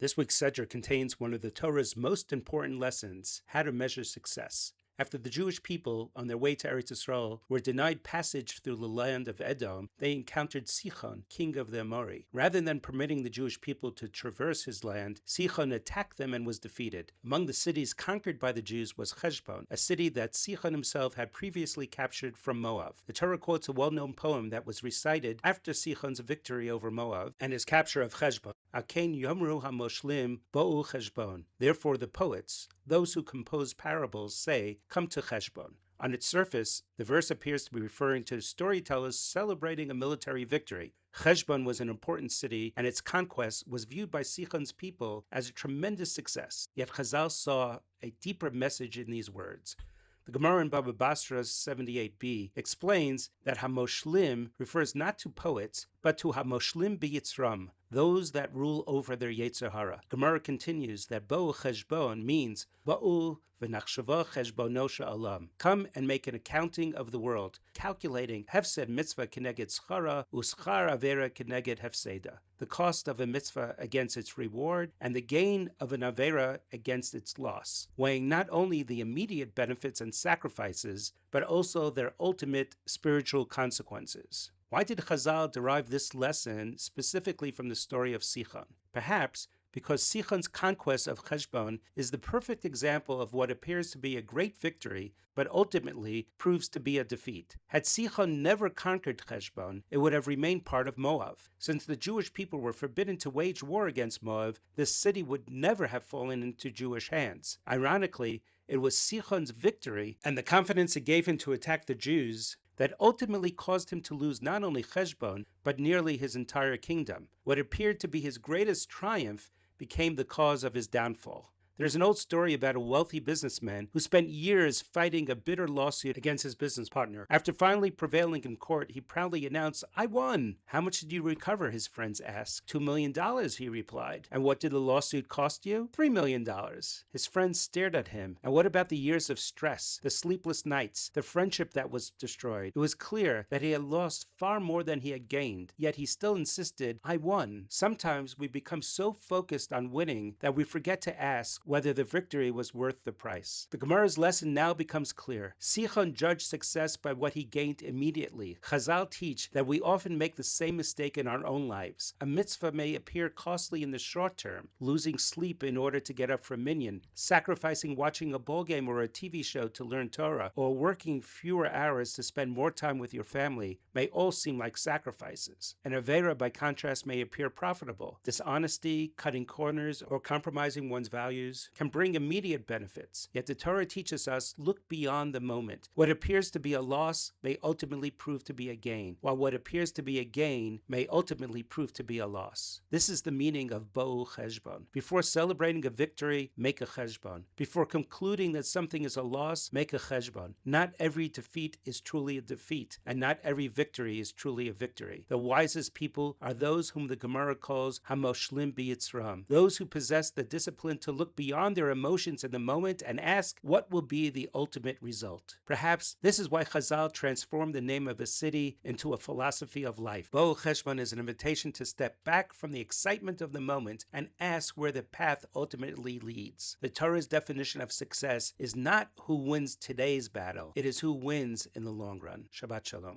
This week's Sedger contains one of the Torah's most important lessons, how to measure success. After the Jewish people, on their way to Eretz Yisrael, were denied passage through the land of Edom, they encountered Sichon, king of the Amori. Rather than permitting the Jewish people to traverse his land, Sichon attacked them and was defeated. Among the cities conquered by the Jews was Heshbon, a city that Sichon himself had previously captured from Moab. The Torah quotes a well-known poem that was recited after Sichon's victory over Moab and his capture of Heshbon. Akein yomru hamoshlim bo'u Heshbon. Therefore the poets, those who compose parables, say, "Come to Heshbon." On its surface, the verse appears to be referring to storytellers celebrating a military victory. Heshbon was an important city, and its conquest was viewed by Sichon's people as a tremendous success. Yet Chazal saw a deeper message in these words. The Gemara in Baba Basra's 78b explains that Hamoshlim refers not to poets, but to Hamoshlim biyitzram, those that rule over their Yetzer Hara. Gemara continues that Bo'u Cheshbon means Bo'u v'nachshava cheshbono sha'alam. Come and make an accounting of the world, calculating hefsed mitzvah keneged schara uschar avera keneged hefseda, the cost of a mitzvah against its reward and the gain of an avera against its loss, weighing not only the immediate benefits and sacrifices, but also their ultimate spiritual consequences. Why did Chazal derive this lesson specifically from the story of Sichon? Perhaps because Sichon's conquest of Heshbon is the perfect example of what appears to be a great victory, but ultimately proves to be a defeat. Had Sichon never conquered Heshbon, it would have remained part of Moab. Since the Jewish people were forbidden to wage war against Moab, this city would never have fallen into Jewish hands. Ironically, it was Sichon's victory and the confidence it gave him to attack the Jews that ultimately caused him to lose not only Heshbon, but nearly his entire kingdom. What appeared to be his greatest triumph became the cause of his downfall. There's an old story about a wealthy businessman who spent years fighting a bitter lawsuit against his business partner. After finally prevailing in court, he proudly announced, "I won." "How much did you recover?" his friends asked. $2 million, he replied. "And what did the lawsuit cost you?" $3 million. His friends stared at him. And what about the years of stress, the sleepless nights, the friendship that was destroyed? It was clear that he had lost far more than he had gained, yet he still insisted, "I won." Sometimes we become so focused on winning that we forget to ask whether the victory was worth the price. The Gemara's lesson now becomes clear. Sichon judged success by what he gained immediately. Chazal teach that we often make the same mistake in our own lives. A mitzvah may appear costly in the short term, losing sleep in order to get up for minyan, sacrificing watching a ball game or a TV show to learn Torah, or working fewer hours to spend more time with your family may all seem like sacrifices. An avera, by contrast, may appear profitable. Dishonesty, cutting corners, or compromising one's values can bring immediate benefits. Yet the Torah teaches us, look beyond the moment. What appears to be a loss may ultimately prove to be a gain, while what appears to be a gain may ultimately prove to be a loss. This is the meaning of Bo'u Cheshbon. Before celebrating a victory, make a Cheshbon. Before concluding that something is a loss, make a Cheshbon. Not every defeat is truly a defeat, and not every victory is truly a victory. The wisest people are those whom the Gemara calls Hamoshlim biyitzram, those who possess the discipline to look beyond their emotions in the moment and ask what will be the ultimate result. Perhaps this is why Chazal transformed the name of a city into a philosophy of life. Bo'u Cheshbon is an invitation to step back from the excitement of the moment and ask where the path ultimately leads. The Torah's definition of success is not who wins today's battle, it is who wins in the long run. Shabbat Shalom.